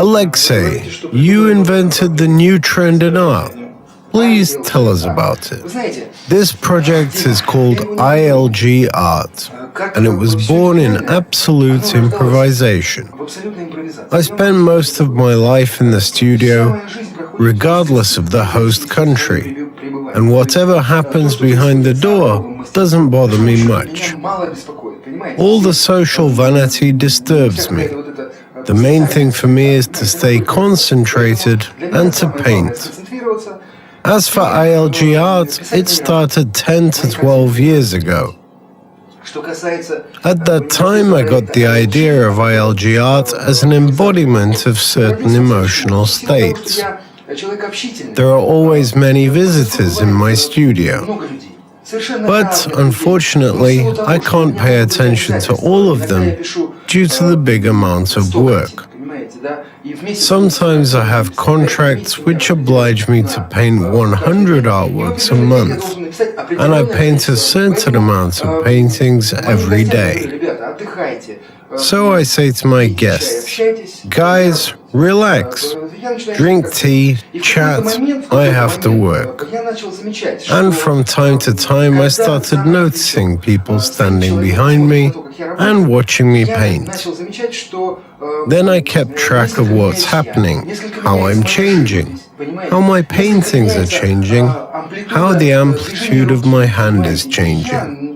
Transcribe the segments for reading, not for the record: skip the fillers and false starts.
Alexey, you invented the new trend in art. Please tell us about it. This project is called ILG-ART, and it was born in absolute improvisation. I spent most of my life in the studio, regardless of the host country, and whatever happens behind the door doesn't bother me much. All the social vanity disturbs me. The main thing for me is to stay concentrated and to paint. As for ILG-ART, it started 10 to 12 years ago. At that time, I got the idea of ILG-ART as an embodiment of certain emotional states. There are always many visitors in my studio. But, unfortunately, I can't pay attention to all of them due to the big amount of work. Sometimes I have contracts which oblige me to paint 100 artworks a month, and I paint a certain amount of paintings every day. So I say to my guests, guys, relax, drink tea, chat, I have to work. And from time to time I started noticing people standing behind me and watching me paint. Then I kept track of what's happening, how I'm changing, how my paintings are changing, how the amplitude of my hand is changing.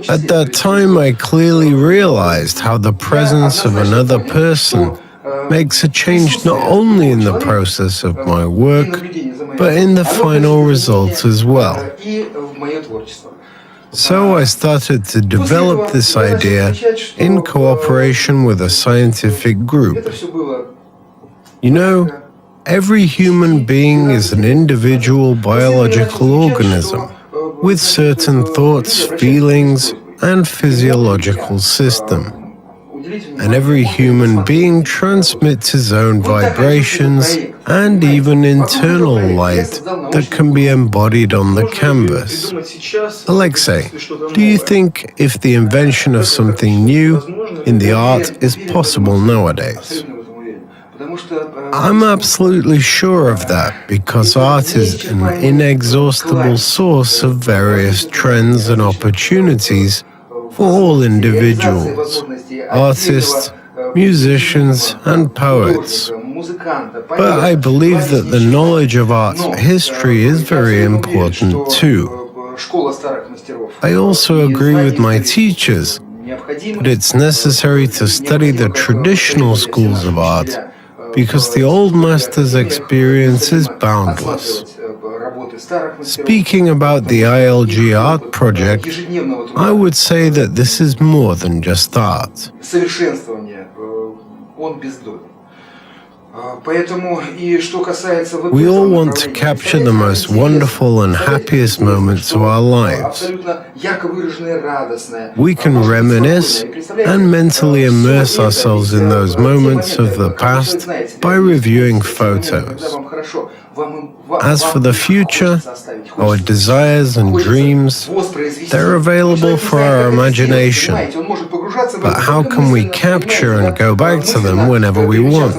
At that time, I clearly realized how the presence of another person makes a change not only in the process of my work, but in the final result as well. So I started to develop this idea in cooperation with a scientific group. You know, every human being is an individual biological organism, with certain thoughts, feelings, and physiological system. And every human being transmits his own vibrations and even internal light that can be embodied on the canvas. Alexey, do you think if the invention of something new in the art is possible nowadays? I'm absolutely sure of that, because art is an inexhaustible source of various trends and opportunities for all individuals, artists, musicians, and poets. But I believe that the knowledge of art history is very important too. I also agree with my teachers that it's necessary to study the traditional schools of art, because the old master's experience is boundless. Speaking about the ILG-ART project, I would say that this is more than just art. We all want to capture the most wonderful and happiest moments of our lives. We can reminisce and mentally immerse ourselves in those moments of the past by reviewing photos. As for the future, our desires and dreams, they're available for our imagination. But how can we capture and go back to them whenever we want?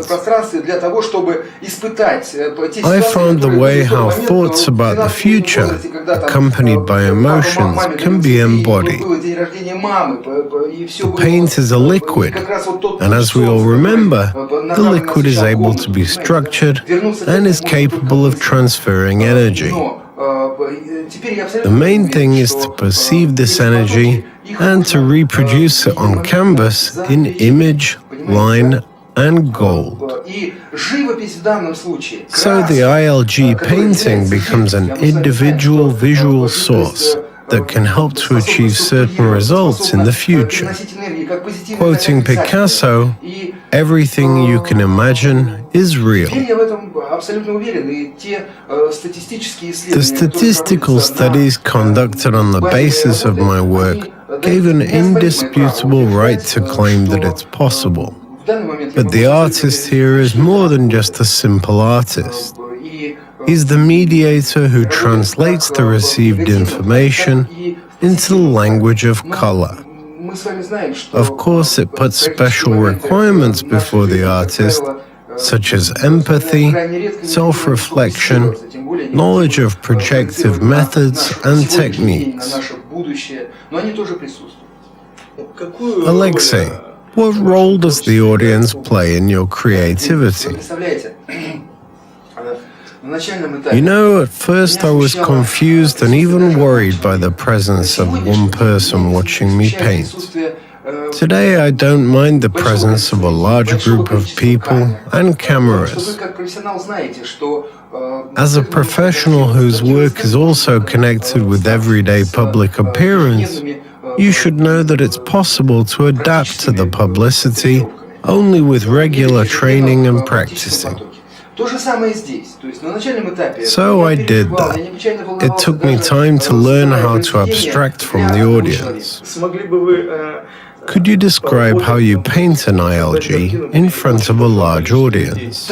I found the way how thoughts about the future, accompanied by emotions, can be embodied. The paint is a liquid, and as we all remember, the liquid is able to be structured and is capable of transferring energy. The main thing is to perceive this energy and to reproduce it on canvas in image, line, and gold. So the ILG painting becomes an individual visual source that can help to achieve certain results in the future. Quoting Picasso, everything you can imagine is real. The statistical studies conducted on the basis of my work gave an indisputable right to claim that it's possible. But the artist here is more than just a simple artist. He's the mediator who translates the received information into the language of color. Of course, it puts special requirements before the artist, such as empathy, self-reflection, knowledge of projective methods and techniques. Alexey, what role does the audience play in your creativity? You know, at first I was confused and even worried by the presence of one person watching me paint. Today I don't mind the presence of a large group of people and cameras. As a professional whose work is also connected with everyday public appearance, you should know that it's possible to adapt to the publicity only with regular training and practicing. So I did that. It took me time to learn how to abstract from the audience. Could you describe how you paint an ILG in front of a large audience?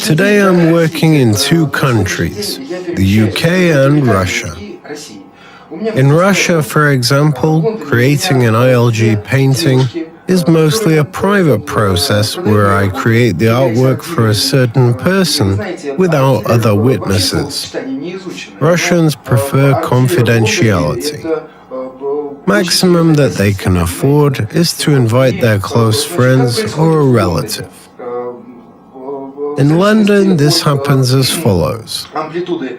Today I'm working in two countries, the UK and Russia. In Russia, for example, creating an ILG painting is mostly a private process where I create the artwork for a certain person without other witnesses. Russians prefer confidentiality. Maximum that they can afford is to invite their close friends or a relative. In London, this happens as follows.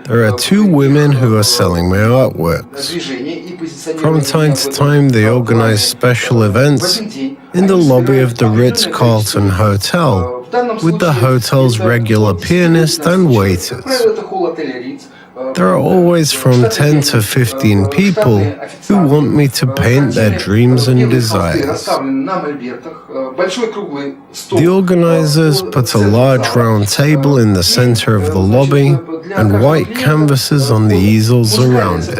There are two women who are selling my artworks. From time to time, they organize special events in the lobby of the Ritz-Carlton Hotel with the hotel's regular pianist and waiters. There are always from 10 to 15 people who want me to paint their dreams and desires. The organizers put a large round table in the center of the lobby and white canvases on the easels around it.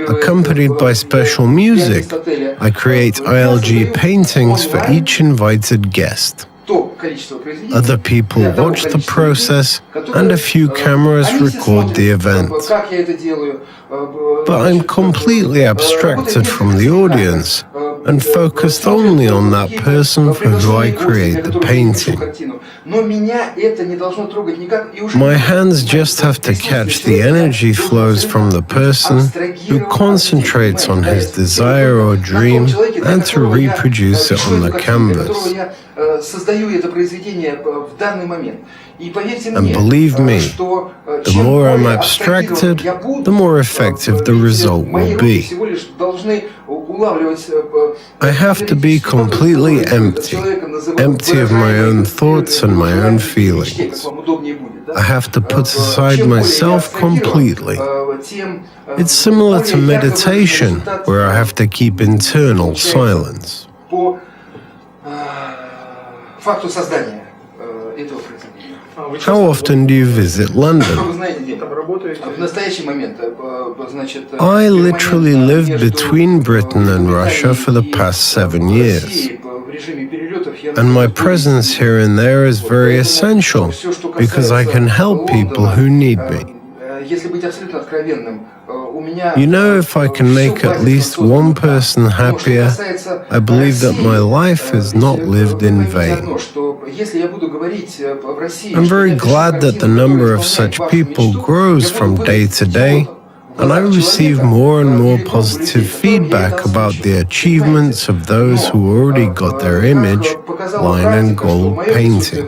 Accompanied by special music, I create ILG paintings for each invited guest. Other people watch the process and a few cameras record the event. But I'm completely abstracted from the audience and focused only on that person for who I create the painting. My hands just have to catch the energy flows from the person who concentrates on his desire or dream and to reproduce it on the canvas. And believe me, the more I'm abstracted, the more effective the result will be. I have to be completely empty of my own thoughts and my own feelings. I have to put aside myself completely. It's similar to meditation, where I have to keep internal silence. How often do you visit London? I literally lived between Britain and Russia for the past 7 years. And my presence here and there is very essential because I can help people who need me. You know, if I can make at least one person happier, I believe that my life is not lived in vain. I'm very glad that the number of such people grows from day to day, and I receive more and more positive feedback about the achievements of those who already got their image, line and gold painting.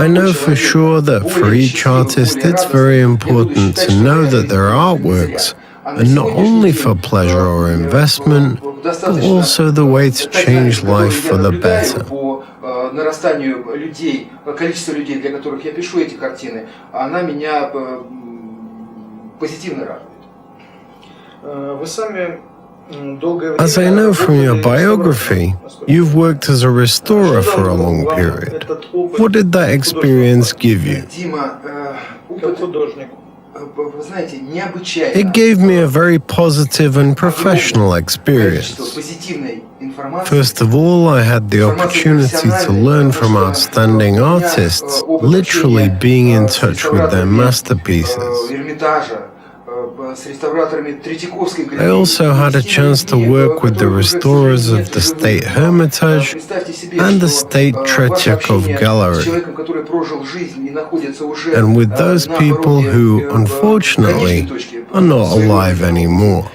I know for sure that for each artist it's very important to know that their artworks are not only for pleasure or investment, but also the way to change life for the better. As I know from your biography, you've worked as a restorer for a long period. What did that experience give you? It gave me a very positive and professional experience. First of all, I had the opportunity to learn from outstanding artists, literally being in touch with their masterpieces. I also had a chance to work with the restorers of the State Hermitage and the State Tretyakov Gallery, and with those people who, unfortunately, are not alive anymore.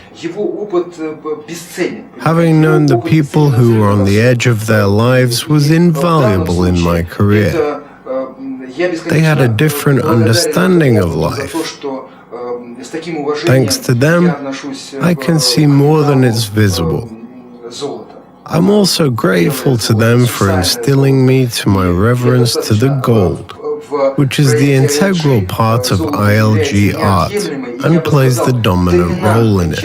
Having known the people who were on the edge of their lives was invaluable in my career. They had a different understanding of life. Thanks to them, I can see more than is visible. I'm also grateful to them for instilling me to my reverence to the gold, which is the integral part of ILG-ART and plays the dominant role in it.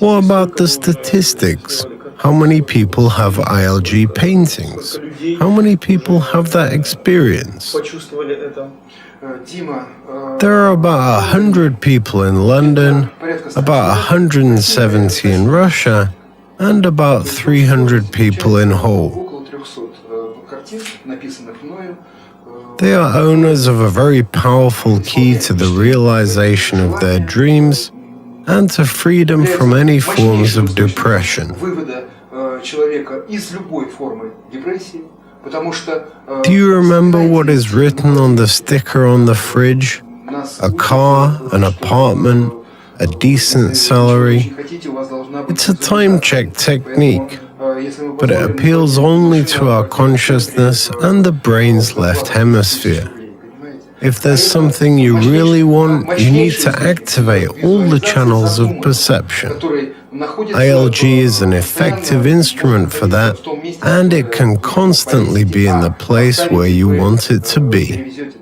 What about the statistics? How many people have ILG paintings? How many people have that experience? There are about 100 people in London, about 170 in Russia, and about 300 people in Hull. They are owners of a very powerful key to the realization of their dreams and to freedom from any forms of depression. Do you remember what is written on the sticker on the fridge? A car, an apartment, a decent salary. It's a time-check technique, but it appeals only to our consciousness and the brain's left hemisphere. If there's something you really want, you need to activate all the channels of perception. ILG is an effective instrument for that, and it can constantly be in the place where you want it to be.